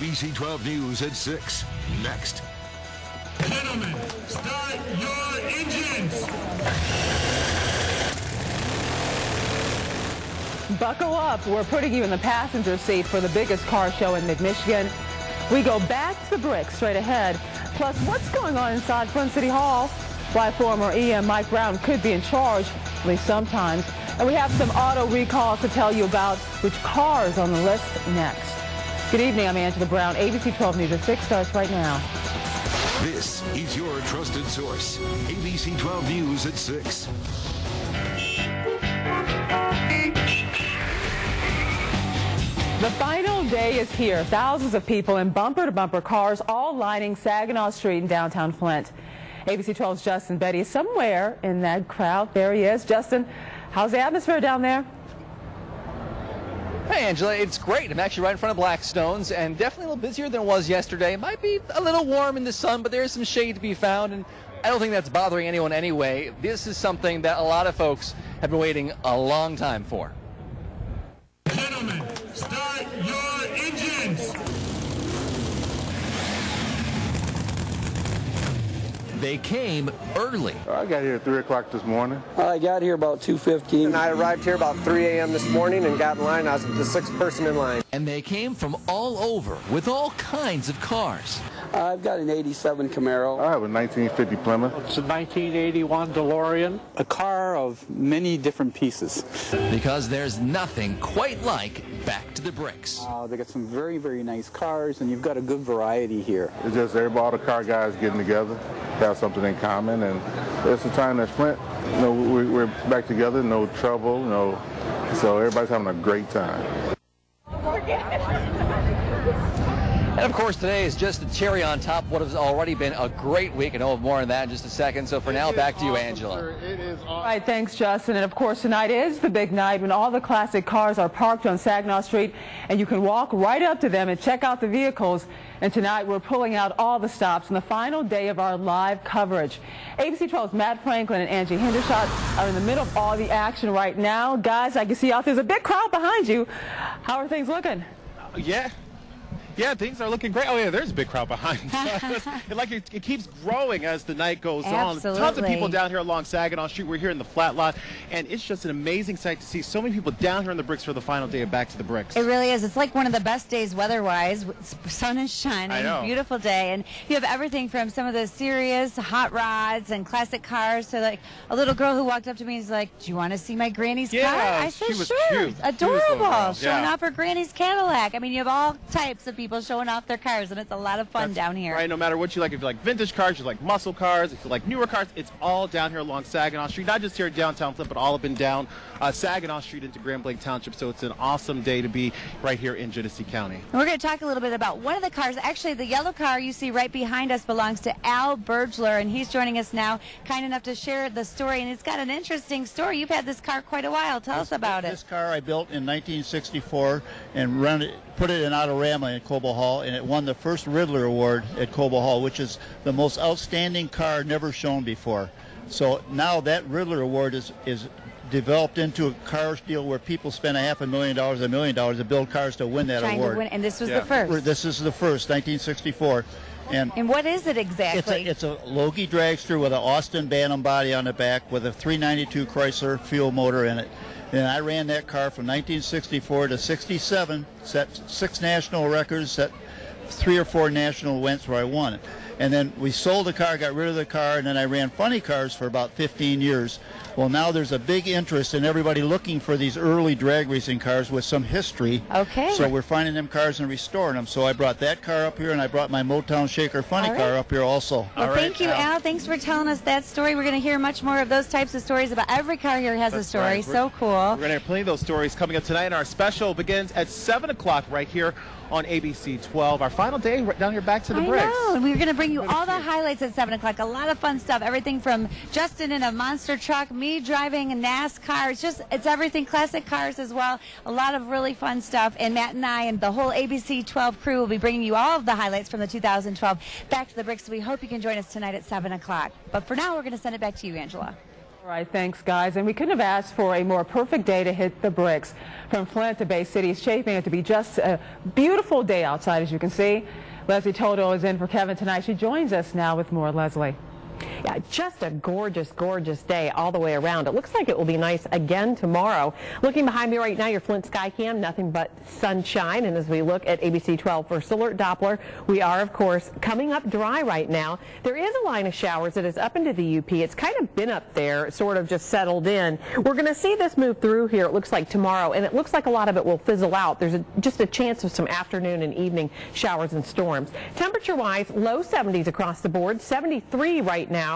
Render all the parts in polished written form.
ABC 12 News at 6. Next. Gentlemen, start your engines. Buckle up. We're putting you in the passenger seat for the biggest car show in mid-Michigan. We go back to the bricks straight ahead. Plus, what's going on inside Flint City Hall? Why former EM Mike Brown could be in charge, at least sometimes. And we have some auto recalls to tell you about which cars on the list next. Good evening, I'm Angela Brown. ABC 12 News at 6 starts right now. This is your trusted source. ABC 12 News at 6. The final day is here. Thousands of people in bumper-to-bumper cars all lining Saginaw Street in downtown Flint. ABC 12's Justin Betty is somewhere in that crowd. There he is. Justin, how's the atmosphere down there? Hey, Angela, it's great. I'm actually right in front of Blackstone's and definitely a little busier than it was yesterday. It might be a little warm in the sun, but there is some shade to be found, and I don't think that's bothering anyone anyway. This is something that a lot of folks have been waiting a long time for. Gentlemen, start your engines. They came early. I got here at 3 o'clock this morning. I got here about 2:15. And I arrived here about 3 a.m. this morning and got in line. I was the sixth person in line. And they came from all over with all kinds of cars. I've got an 87 Camaro. I have a 1950 Plymouth. It's a 1981 DeLorean. A car of many different pieces. Because there's nothing quite like Back to the Bricks. They got some very, very nice cars, and you've got a good variety here. It's just all the car guys getting together, have something in common, and it's a time that Flint, we're back together, no trouble, so everybody's having a great time. And of course, today is just the cherry on top of what has already been a great week, and I'll have more on that in just a second. So for now, back to you, Angela. It is awesome. All right, thanks, Justin. And of course, tonight is the big night when all the classic cars are parked on Saginaw Street, and you can walk right up to them and check out the vehicles. And tonight, we're pulling out all the stops on the final day of our live coverage. ABC 12's Matt Franklin and Angie Hendershot are in the middle of all the action right now. Guys, I can see out there's a big crowd behind you. How are things looking? Yeah, things are looking great. Oh, yeah, there's a big crowd behind. It keeps growing as the night goes on. Tons of people down here along Saginaw Street. We're here in the flat lot, and it's just an amazing sight to see so many people down here in the bricks for the final day of Back to the Bricks. It really is. It's like one of the best days weather-wise. Sun is shining, beautiful day, and you have everything from some of the serious hot rods and classic cars to like a little girl who walked up to me and was like, "Do you want to see my granny's car?" I said, she was "Sure." cute. Adorable. Showing off her granny's Cadillac. I mean, you have all types of people showing off their cars, and it's a lot of fun down here. Right, no matter what you like. If you like vintage cars, you like muscle cars, if you like newer cars, it's all down here along Saginaw Street. Not just here in downtown Flint, but all up and down Saginaw Street into Grand Blanc Township. So it's an awesome day to be right here in Genesee County. And we're going to talk a little bit about one of the cars. Actually, the yellow car you see right behind us belongs to Al Bergler, and he's joining us now, kind enough to share the story. And it's got an interesting story. You've had this car quite a while. Tell us about it. This car I built in 1964 and put it in Autorama in Cobo Hall, and it won the first Riddler Award at Cobo Hall, which is the most outstanding car never shown before. So now that Riddler Award is developed into a car deal where people spend $500,000, $1 million to build cars to win that award. And this was the first. This is the first, 1964. And what is it exactly? It's a Logie dragster with an Austin Bantam body on the back with a 392 Chrysler fuel motor in it. And I ran that car from 1964 to 67, set 6 national records, set 3 or 4 national events where I won it. And then we sold the car, got rid of the car, and then I ran funny cars for about 15 years. Well, now there's a big interest in everybody looking for these early drag racing cars with some history. Okay. So we're finding them cars and restoring them. So I brought that car up here, and I brought my Motown Shaker funny car up here also. Well, thank you, Al. Thanks for telling us that story. We're going to hear much more of those types of stories about every car here has a story. Right. So cool. We're going to have plenty of those stories coming up tonight, and our special begins at 7 o'clock right here on ABC 12. Our final day right down here Back to the Bricks. I know, and we're going to bring you all the highlights at 7 o'clock. A lot of fun stuff. Everything from Justin in a monster truck, me driving a NASCAR. It's everything. Classic cars as well. A lot of really fun stuff. And Matt and I and the whole ABC 12 crew will be bringing you all of the highlights from the 2012 Back to the Bricks. We hope you can join us tonight at 7 o'clock. But for now, we're going to send it back to you, Angela. All right, thanks, guys. And we couldn't have asked for a more perfect day to hit the bricks. From Flint to Bay City, it's shaping up to be just a beautiful day outside, as you can see. Leslie Toto is in for Kevin tonight. She joins us now with more. Leslie. Yeah, just a gorgeous, gorgeous day all the way around. It looks like it will be nice again tomorrow. Looking behind me right now, your Flint Sky Cam, nothing but sunshine. And as we look at ABC 12 First Alert Doppler, we are, of course, coming up dry right now. There is a line of showers that is up into the UP. It's kind of been up there, sort of just settled in. We're going to see this move through here, it looks like tomorrow, and it looks like a lot of it will fizzle out. There's just a chance of some afternoon and evening showers and storms. Temperature-wise, low 70s across the board, 73 right now.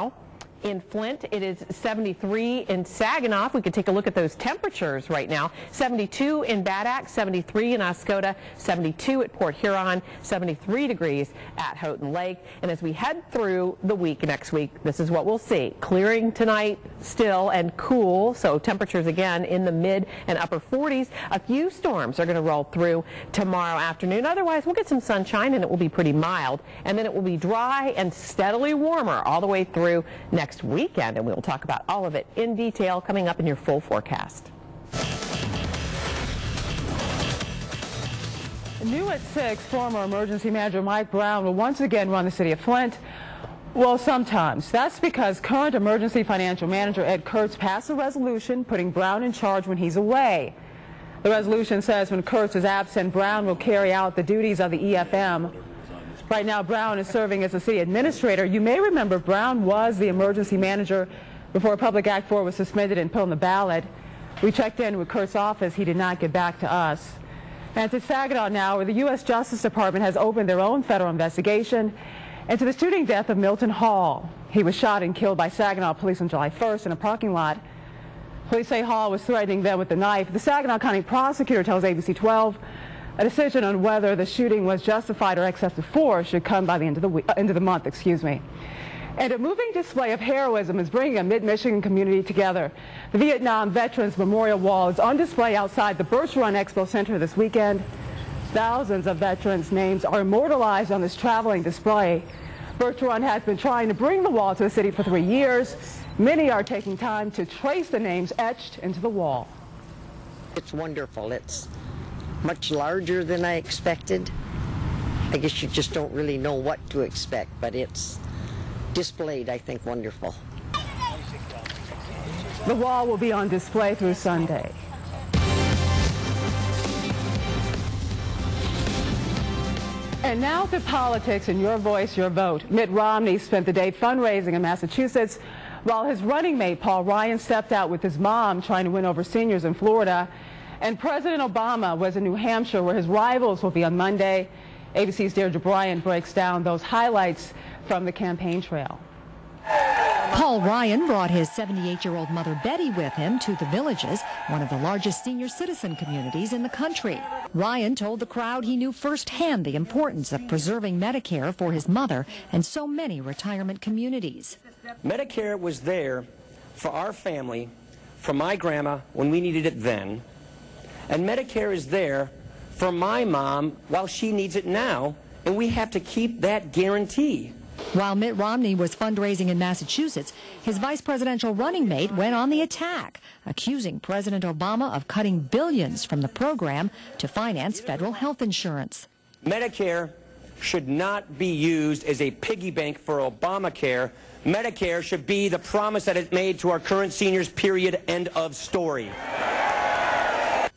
In Flint, it is 73 in Saginaw. We could take a look at those temperatures right now. 72 in Bad Axe, 73 in Oscoda, 72 at Port Huron, 73 degrees at Houghton Lake. And as we head through the week next week, this is what we'll see. Clearing tonight still and cool, so temperatures again in the mid and upper 40s. A few storms are going to roll through tomorrow afternoon. Otherwise, we'll get some sunshine and it will be pretty mild. And then it will be dry and steadily warmer all the way through next weekend, and we will talk about all of it in detail coming up in your full forecast. New at 6, former emergency manager Mike Brown will once again run the city of Flint. Well, sometimes. That's because current emergency financial manager Ed Kurtz passed a resolution putting Brown in charge when he's away. The resolution says when Kurtz is absent, Brown will carry out the duties of the EFM. Right now, Brown is serving as the city administrator. You may remember Brown was the emergency manager before Public Act 4 was suspended and put on the ballot. We checked in with Kurtz's office. He did not get back to us. And to Saginaw now, where the U.S. Justice Department has opened their own federal investigation into the shooting death of Milton Hall. He was shot and killed by Saginaw police on July 1st in a parking lot. Police say Hall was threatening them with a knife. The Saginaw County prosecutor tells ABC 12 a decision on whether the shooting was justified or excessive force should come by the end of the month. And a moving display of heroism is bringing a mid-Michigan community together. The Vietnam Veterans Memorial Wall is on display outside the Birch Run Expo Center this weekend. Thousands of veterans' names are immortalized on this traveling display. Birch Run has been trying to bring the wall to the city for 3 years. Many are taking time to trace the names etched into the wall. It's wonderful. It's much larger than I expected. I guess you just don't really know what to expect, but it's displayed, I think, wonderful. The wall will be on display through Sunday. And now to politics and your voice, your vote. Mitt Romney spent the day fundraising in Massachusetts while his running mate Paul Ryan stepped out with his mom trying to win over seniors in Florida. And President Obama was in New Hampshire, where his rivals will be on Monday. ABC's Deirdre Bryant breaks down those highlights from the campaign trail. Paul Ryan brought his 78-year-old mother Betty with him to the Villages, one of the largest senior citizen communities in the country. Ryan told the crowd he knew firsthand the importance of preserving Medicare for his mother and so many retirement communities. Medicare was there for our family, for my grandma when we needed it then. And Medicare is there for my mom while she needs it now, and we have to keep that guarantee. While Mitt Romney was fundraising in Massachusetts, his vice presidential running mate went on the attack, accusing President Obama of cutting billions from the program to finance federal health insurance. Medicare should not be used as a piggy bank for Obamacare. Medicare should be the promise that it made to our current seniors, period, end of story.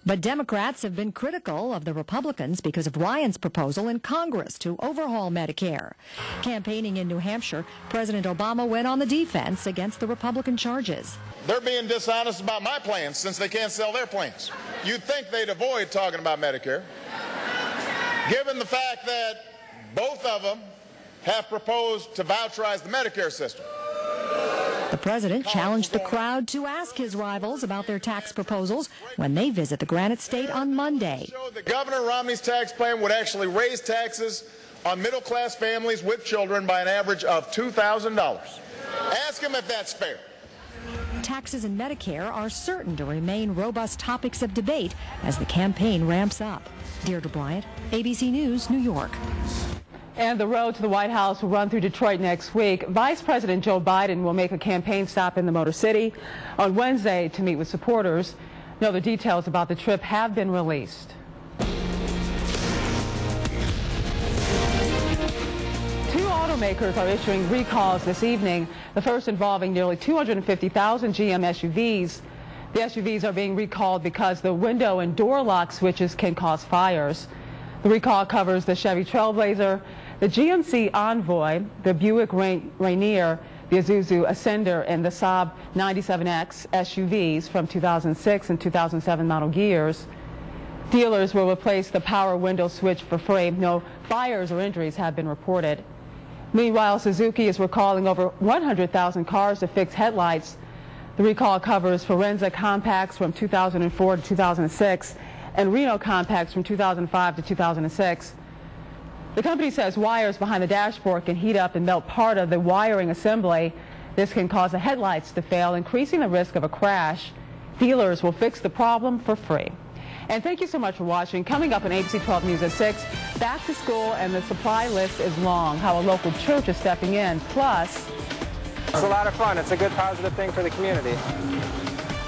But Democrats have been critical of the Republicans because of Ryan's proposal in Congress to overhaul Medicare. Campaigning in New Hampshire, President Obama went on the defense against the Republican charges. They're being dishonest about my plans since they can't sell their plans. You'd think they'd avoid talking about Medicare, given the fact that both of them have proposed to voucherize the Medicare system. The president challenged the crowd to ask his rivals about their tax proposals when they visit the Granite State on Monday. Showed that Governor Romney's tax plan would actually raise taxes on middle-class families with children by an average of $2,000. Ask him if that's fair. Taxes and Medicare are certain to remain robust topics of debate as the campaign ramps up. Deirdre Bryant, ABC News, New York. And the road to the White House will run through Detroit next week. Vice President Joe Biden will make a campaign stop in the Motor City on Wednesday to meet with supporters. No other details about the trip have been released. Two automakers are issuing recalls this evening, the first involving nearly 250,000 GM SUVs. The SUVs are being recalled because the window and door lock switches can cause fires. The recall covers the Chevy Trailblazer, the GMC Envoy, the Buick Rainier, the Isuzu Ascender, and the Saab 97X SUVs from 2006 and 2007 model years. Dealers will replace the power window switch for free. No fires or injuries have been reported. Meanwhile, Suzuki is recalling over 100,000 cars to fix headlights. The recall covers Forenza Compacts from 2004 to 2006 and Reno Compacts from 2005 to 2006. The company says wires behind the dashboard can heat up and melt part of the wiring assembly. This can cause the headlights to fail, increasing the risk of a crash. Dealers will fix the problem for free. And thank you so much for watching. Coming up on ABC 12 News at 6, back to school and the supply list is long. How a local church is stepping in. Plus, it's a lot of fun. It's a good positive thing for the community.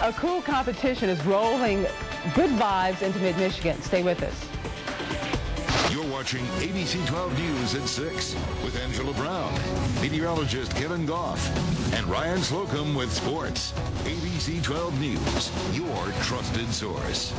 A cool competition is rolling good vibes into mid-Michigan. Stay with us. You're watching ABC 12 News at 6 with Angela Brown, meteorologist Kevin Goff, and Ryan Slocum with sports. ABC 12 News, your trusted source.